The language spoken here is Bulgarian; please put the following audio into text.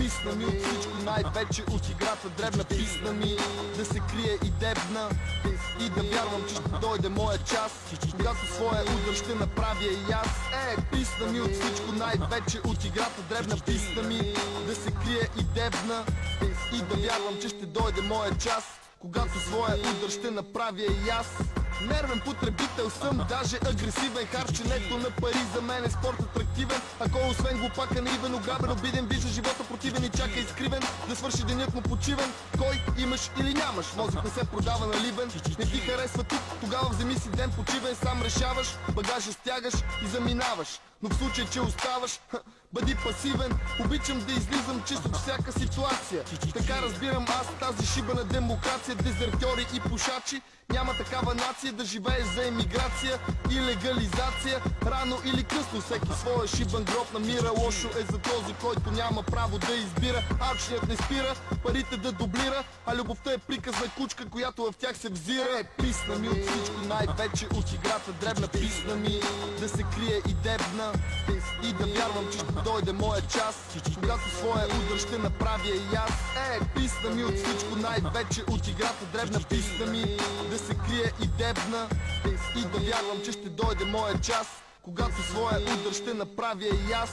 писна ми от всичко, най-вече от играта дребна. Писна ми да се крие и дебна и да вярвам, че ще дойде моя час, когато своя удар ще направя и аз. Писна ми от всичко, най-вече от играта дребна. Писна ми да се крие и дебна и да вярвам, че ще дойде моя час, когато своя удар ще направя и аз. Нервен потребител съм, даже агресивен. Харченето на пари за мен е спорт атрактивен. Ако освен глупака наивен, ограбен, обиден, вижда живота противен и чака изкривен да свърши денят му почивен. Кой имаш или нямаш, мозък не се продава на ливен. Не ти харесва тук, тогава вземи си ден почивен. Сам решаваш, багажа стягаш и заминаваш. Но в случай, че оставаш, бъди пасивен. Обичам да излизам чисто от всяка ситуация. Така разбирам аз тази шибана демокрация. Дезертьори и пушачи, няма такава нация да живееш за емиграция и легализация. Рано или късно всеки своя шибан гроб намира. Лошо е за този, който няма право да избира. Алчният не спира, парите да дублира, а любовта е приказна кучка, която в тях се взира. Писна ми от всичко, най-вече от играта дребна. Писна ми да се крие и дебна и да вярвам, че ще дойде моя час, когато своя удар ще направя и аз. Писна ми от всичко, най-вече от играта дребна. Писна ми да се крие и дебна и да вярвам, че ще дойде моя час, когато своя удар ще направя и аз.